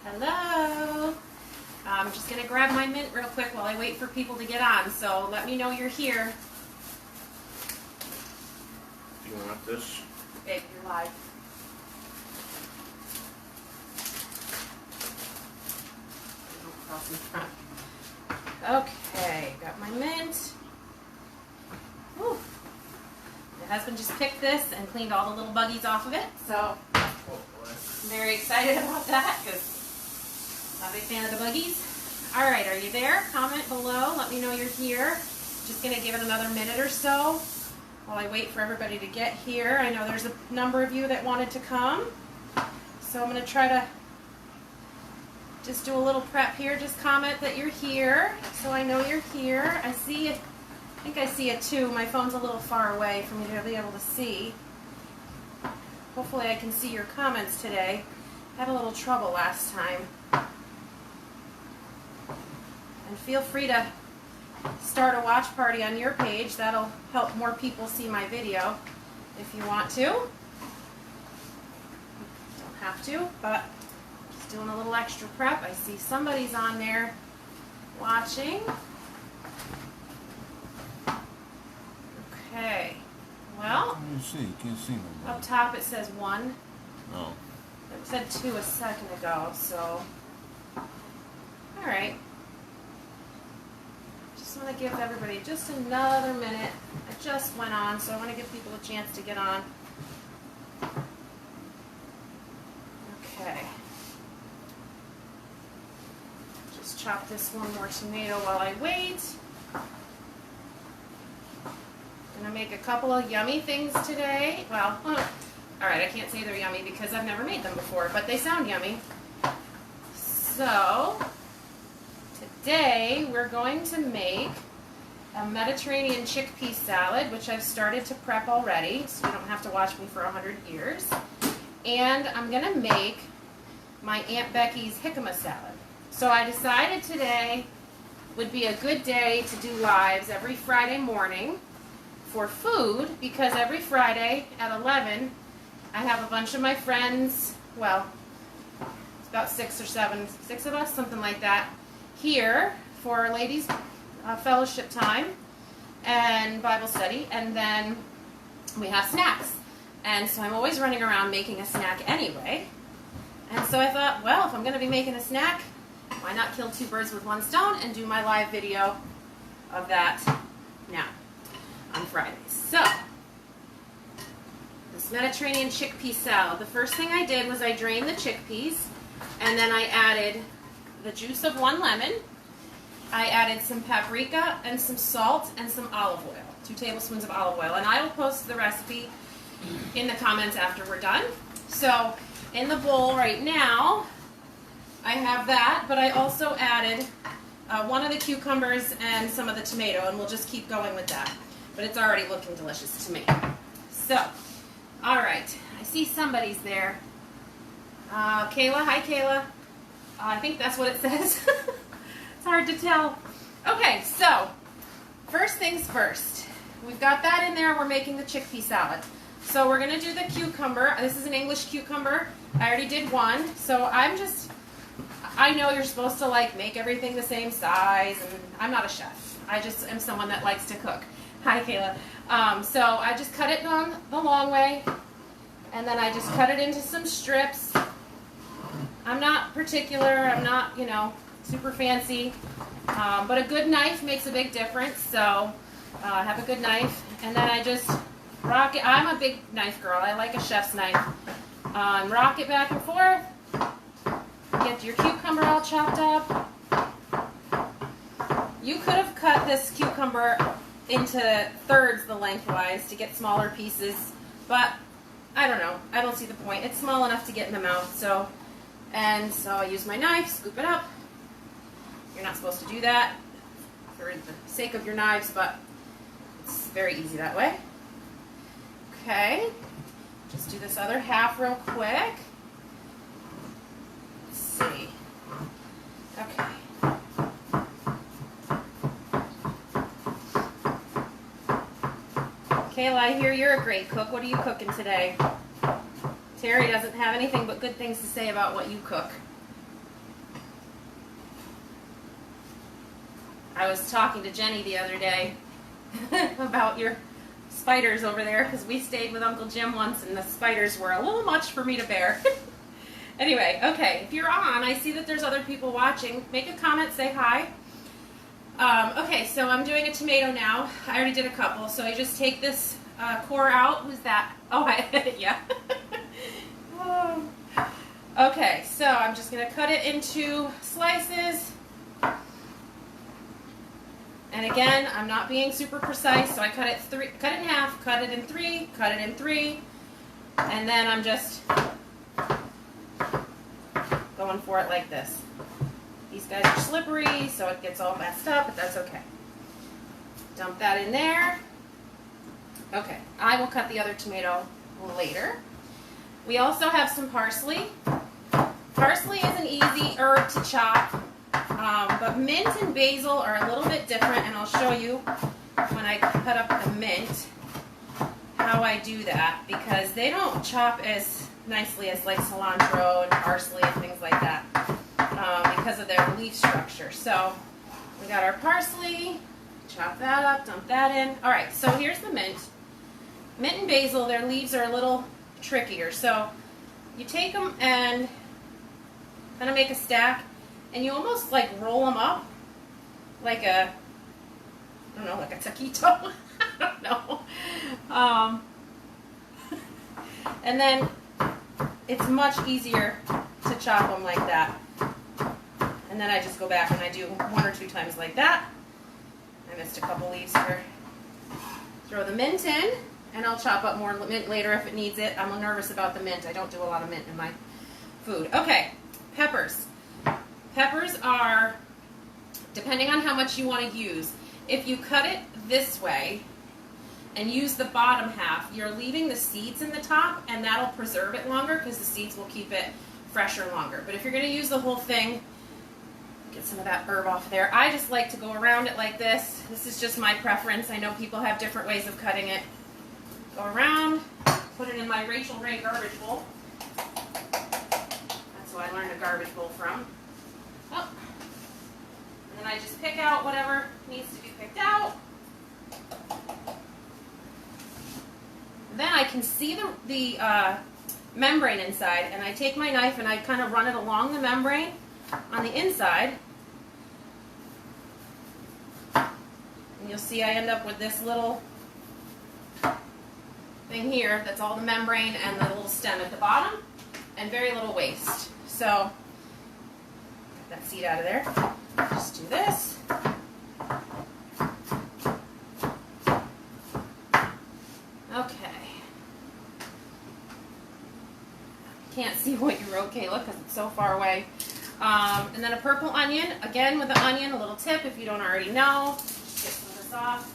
Hello. I'm just going to grab my mint real quick while I wait for people to get on, so let me know you're here. Do you want this? Babe, you're live. Across in front. Okay, got my mint. Whew. My husband just picked this and cleaned all the little buggies off of it, so I'm very excited about that because I'm a big fan of the buggies. All right, are you there? Comment below. Let me know you're here. Just going to give it another minute or so while I wait for everybody to get here. I know there's a number of you that wanted to come, so I'm going to try to just do a little prep here. Just comment that you're here so I know you're here. I think I see it too. My phone's a little far away for me to be able to see. Hopefully I can see your comments today. I had a little trouble last time. And feel free to start a watch party on your page. That'll help more people see my video if you want to. Don't have to, but just doing a little extra prep. I see somebody's on there watching. Okay. Well, can't see nobody. up top it says 1. Oh. It said 2 a second ago, so. Alright. Just want to give everybody just another minute. I just went on, so I want to give people a chance to get on. Okay. Just chop this one more tomato while I wait. I'm going to make a couple of yummy things today. Well, alright, I can't say they're yummy because I've never made them before, but they sound yummy. So, today we're going to make a Mediterranean chickpea salad, which I've started to prep already, so you don't have to watch me for 100 years. And I'm going to make my Aunt Becky's jicama salad. So I decided today would be a good day to do lives every Friday morning for food, because every Friday at 11 I have a bunch of my friends, well, it's about 6 of us, something like that, here for ladies fellowship time and Bible study, and then we have snacks. And so I'm always running around making a snack anyway. And so I thought, well, if I'm going to be making a snack, why not kill 2 birds with 1 stone and do my live video of that now on Fridays. So, this Mediterranean chickpea salad. The first thing I did was I drained the chickpeas, and then I added the juice of 1 lemon. I added some paprika and some salt and some olive oil, 2 tablespoons of olive oil. And I will post the recipe in the comments after we're done. So, in the bowl right now, I have that, but I also added 1 of the cucumbers and some of the tomato, and we'll just keep going with that. But it's already looking delicious to me. So, all right, I see somebody's there. Kayla, hi Kayla. I think that's what it says. It's hard to tell. Okay, so, first things first. We've got that in there, we're making the chickpea salad. So we're gonna do the cucumber. This is an English cucumber. I already did 1, so I know you're supposed to like make everything the same size, and I'm not a chef. I just am someone that likes to cook. Hi, Kayla. So I just cut it on the long way, and then I just cut it into some strips. I'm not particular. I'm not, super fancy, but a good knife makes a big difference. So have a good knife, and then I just rock it. I'm a big knife girl. I like a chef's knife. Rock it back and forth. Get your cucumber all chopped up. You could have cut this cucumber into thirds the lengthwise to get smaller pieces, but I don't know. I don't see the point. It's small enough to get in the mouth, so I use my knife, scoop it up. You're not supposed to do that for the sake of your knives, but it's very easy that way. Okay, just do this other half real quick. Let's see. Okay. Kayla, I hear you're a great cook. What are you cooking today? Terry doesn't have anything but good things to say about what you cook. I was talking to Jenny the other day about your spiders over there because we stayed with Uncle Jim once and the spiders were a little much for me to bear. Anyway, okay, if you're on, I see that there's other people watching. Make a comment, say hi. Okay, so I'm doing a tomato now. I already did a couple, so I just take this core out. Who's that? Oh, yeah. Oh. Okay, so I'm just going to cut it into slices. And again, I'm not being super precise, so I cut it in half, cut it in three, cut it in three, and then I'm just going for it like this. These guys are slippery, so it gets all messed up, but that's okay. Dump that in there. Okay, I will cut the other tomato later. We also have some parsley. Parsley is an easy herb to chop, but mint and basil are a little bit different, and I'll show you when I cut up the mint how I do that, because they don't chop as nicely as like cilantro and parsley and things like that because of their leaf structure. So we got our parsley, chop that up, dump that in. All right, so here's the mint. Mint and basil, their leaves are a little trickier. So you take them and kind of make a stack, and you almost like roll them up like a, I don't know, like a taquito. I don't know. And then it's much easier to chop them like that. And then I just go back and I do 1 or 2 times like that. I missed a couple leaves here. Throw the mint in, and I'll chop up more mint later if it needs it. I'm nervous about the mint. I don't do a lot of mint in my food. Okay, peppers. Peppers are, depending on how much you want to use, if you cut it this way and use the bottom half, you're leaving the seeds in the top, and that'll preserve it longer because the seeds will keep it fresher longer. But if you're going to use the whole thing, get some of that herb off there. I just like to go around it like this. This is just my preference. I know people have different ways of cutting it. Go around, put it in my Rachel Ray garbage bowl. That's who I learned a garbage bowl from. Oh. And then I just pick out whatever needs to be picked out. Then I can see the membrane inside, and I take my knife and I kind of run it along the membrane on the inside. And you'll see I end up with this little thing here that's all the membrane and the little stem at the bottom, and very little waste. So, get that seed out of there. Just do this. Okay. Can't see what you wrote, Kayla, because it's so far away. And then a purple onion. Again, with the onion, a little tip if you don't already know. Just get some of this off.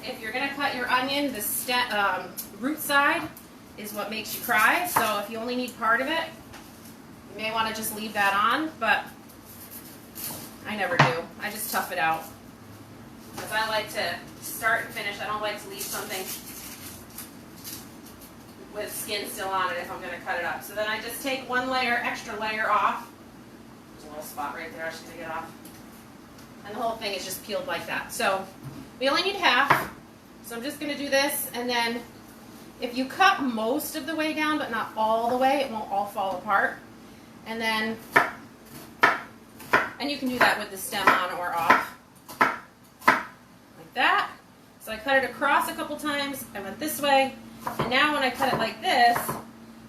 If you're going to cut your onion, the root side is what makes you cry. So if you only need part of it, you may want to just leave that on, but I never do. I just tough it out. Because I like to start and finish. I don't like to leave something with skin still on it if I'm going to cut it up. So then I just take one layer, extra layer off. There's a little spot right there I should take it off. And the whole thing is just peeled like that. So we only need half. So I'm just going to do this, and then if you cut most of the way down but not all the way, it won't all fall apart. And then, and you can do that with the stem on or off. Like that. So I cut it across a couple times. I went this way. And now when I cut it like this,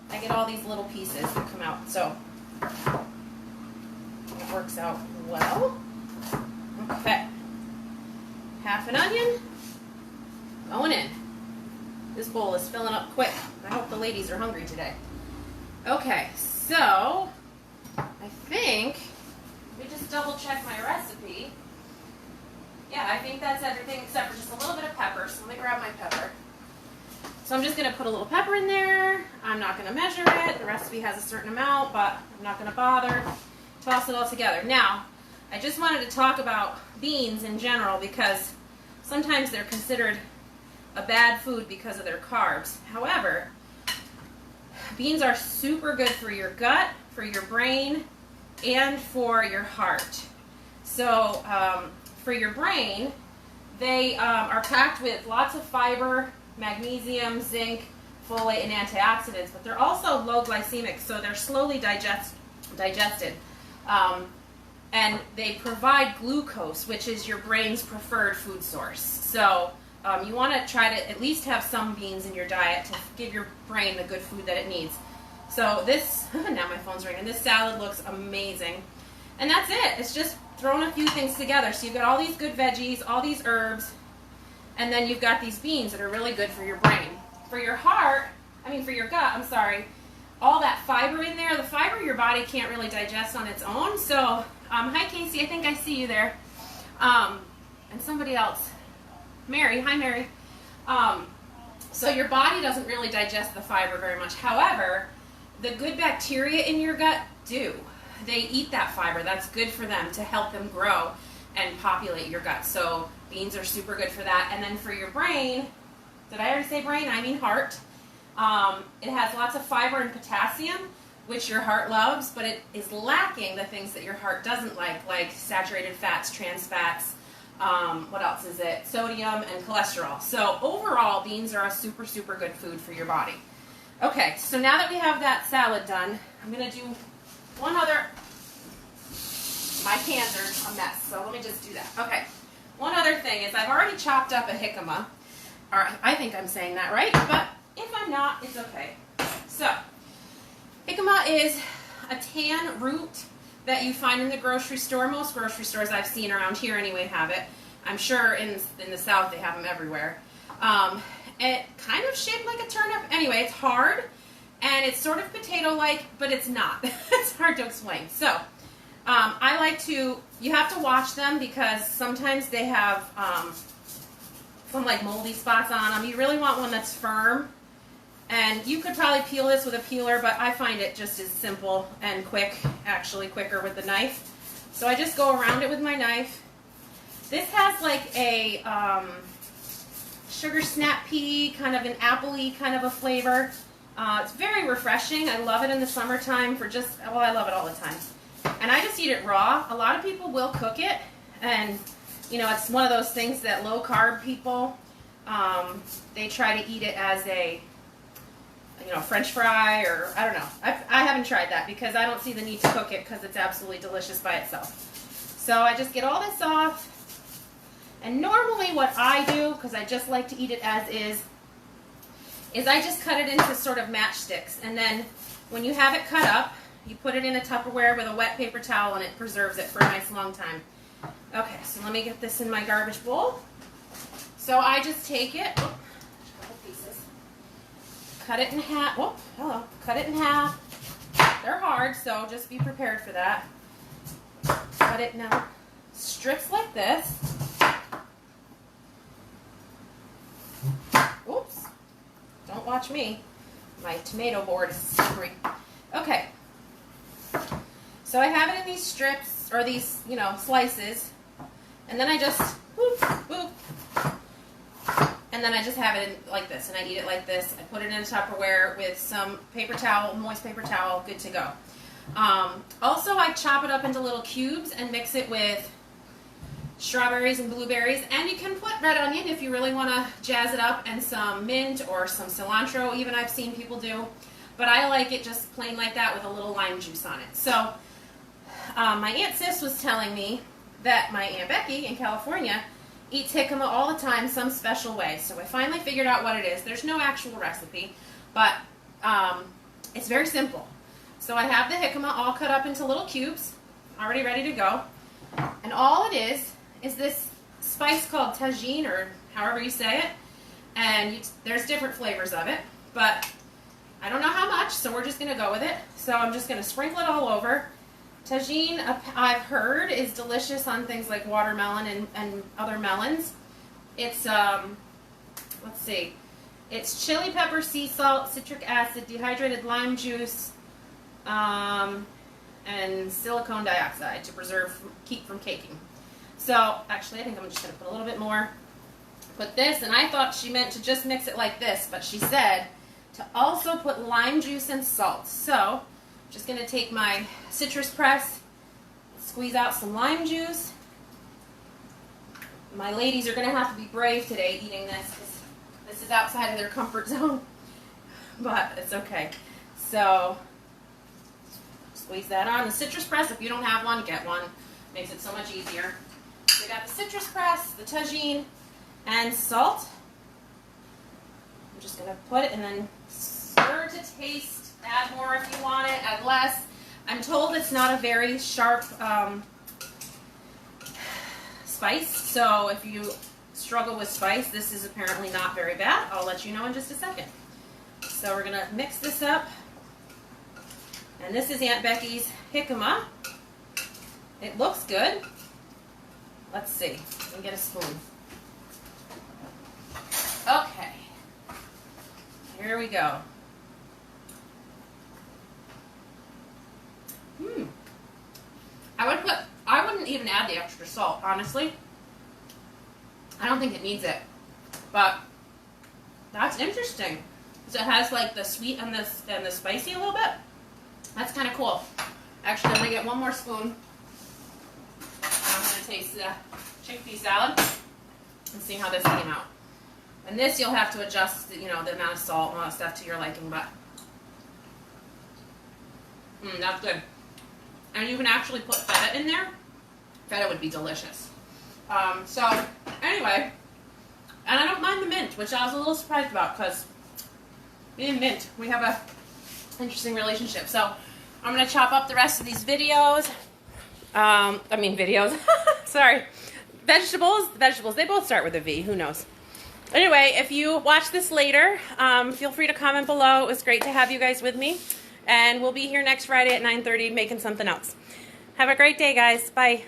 I get all these little pieces that come out. So it works out well. Okay. Half an onion. Going in. This bowl is filling up quick. I hope the ladies are hungry today. Okay, so I think, let me just double check my recipe. Yeah, I think that's everything except for just a little bit of pepper. So let me grab my pepper. So I'm just going to put a little pepper in there. I'm not going to measure it. The recipe has a certain amount, but I'm not going to bother. Toss it all together. Now, I just wanted to talk about beans in general because sometimes they're considered a bad food because of their carbs. However, beans are super good for your gut, for your brain, and for your heart. So for your brain, they are packed with lots of fiber, magnesium, zinc, folate, and antioxidants, but they're also low glycemic, so they're slowly digested. And they provide glucose, which is your brain's preferred food source. So you want to try to at least have some beans in your diet to give your brain the good food that it needs. So this, now my phone's ringing, this salad looks amazing. And that's it. It's just throwing a few things together. So you've got all these good veggies, all these herbs, and then you've got these beans that are really good for your brain. For your for your gut, I'm sorry, all that fiber in there, the fiber your body can't really digest on its own. So, hi Casey, I think I see you there. And somebody else. Mary, hi Mary. So your body doesn't really digest the fiber very much. However, the good bacteria in your gut do. They eat that fiber. That's good for them to help them grow and populate your gut. So beans are super good for that. And then for your brain, did I already say brain? I mean heart. It has lots of fiber and potassium, which your heart loves, but it is lacking the things that your heart doesn't like saturated fats, trans fats, what else is it? Sodium and cholesterol. So overall, beans are a super, super good food for your body. Okay, so now that we have that salad done, I'm going to do one other. My hands are a mess, so let me just do that. Okay, one other thing is I've already chopped up a jicama. Or I think I'm saying that right, but if I'm not, it's okay. So, jicama is a tan root that you find in the grocery store. Most grocery stores I've seen around here anyway have it. I'm sure in the South they have them everywhere. It kind of shaped like a turnip. Anyway, it's hard and it's sort of potato-like, but it's not. It's hard to explain. So, I like to, you have to watch them because sometimes they have some like moldy spots on them. You really want one that's firm. And you could probably peel this with a peeler, but I find it just as simple and quick, actually quicker with the knife. So I just go around it with my knife. This has like a sugar snap pea, kind of an apple-y kind of a flavor. It's very refreshing. I love it in the summertime for just, well, I love it all the time. And I just eat it raw. A lot of people will cook it, and you know, it's one of those things that low-carb people, they try to eat it as a, you know, French fry, or I don't know. I haven't tried that because I don't see the need to cook it because it's absolutely delicious by itself. So I just get all this off, and normally what I do, because I just like to eat it as is I just cut it into sort of matchsticks, and then when you have it cut up, you put it in a Tupperware with a wet paper towel, and it preserves it for a nice long time. Okay, so let me get this in my garbage bowl. So I just take it, a couple pieces, cut it in half. Oh, hello. Cut it in half. They're hard, so just be prepared for that. Cut it now. Strips like this. Oops. Don't watch me. My tomato board is slippery. Okay. So I have it in these strips, or these, you know, slices. And then I just, boop, boop. And then I just have it in like this, and I eat it like this. I put it in a Tupperware with some paper towel, moist paper towel, good to go. Also, I chop it up into little cubes and mix it with strawberries and blueberries. And you can put red onion if you really want to jazz it up, and some mint or some cilantro, even I've seen people do. But I like it just plain like that with a little lime juice on it. So, my Aunt Sis was telling me that my Aunt Becky in California eats jicama all the time, some special way. So I finally figured out what it is. There's no actual recipe, but it's very simple. So I have the jicama all cut up into little cubes, already ready to go. And all it is this spice called tagine, or however you say it. And there's different flavors of it, but I don't know how much, so we're just going to go with it. So I'm just going to sprinkle it all over. Tagine, I've heard, is delicious on things like watermelon and other melons. It's, let's see, it's chili pepper, sea salt, citric acid, dehydrated lime juice, and silicone dioxide to keep from caking. So, actually, I think I'm just going to put a little bit more. Put this, and I thought she meant to just mix it like this, but she said to also put lime juice and salt. So, I'm just going to take my citrus press, squeeze out some lime juice. My ladies are going to have to be brave today eating this because this is outside of their comfort zone, but it's okay. So squeeze that on. The citrus press, if you don't have one, get one. Makes it so much easier. We got the citrus press, the tagine, and salt. I'm just going to put it and then stir to taste. Add more if you want it, add less. I'm told it's not a very sharp spice, so if you struggle with spice, this is apparently not very bad. I'll let you know in just a second. So we're going to mix this up. And this is Aunt Becky's jicama. It looks good. Let's see. Let me get a spoon. Okay. Here we go. I wouldn't even add the extra salt, honestly. I don't think it needs it. But that's interesting. So it has like the sweet and the spicy a little bit. That's kind of cool. Actually, I'm gonna get one more spoon. I'm gonna taste the chickpea salad and see how this came out. And this you'll have to adjust, the amount of salt and all that stuff to your liking, but that's good. And you can actually put feta in there. Feta would be delicious. So anyway, and I don't mind the mint, which I was a little surprised about because me and mint, we have a interesting relationship. So I'm gonna chop up the rest of these videos. Videos. Sorry, vegetables. They both start with a V. Who knows? Anyway, if you watch this later, feel free to comment below. It was great to have you guys with me. And we'll be here next Friday at 9:30 making something else. Have a great day, guys. Bye.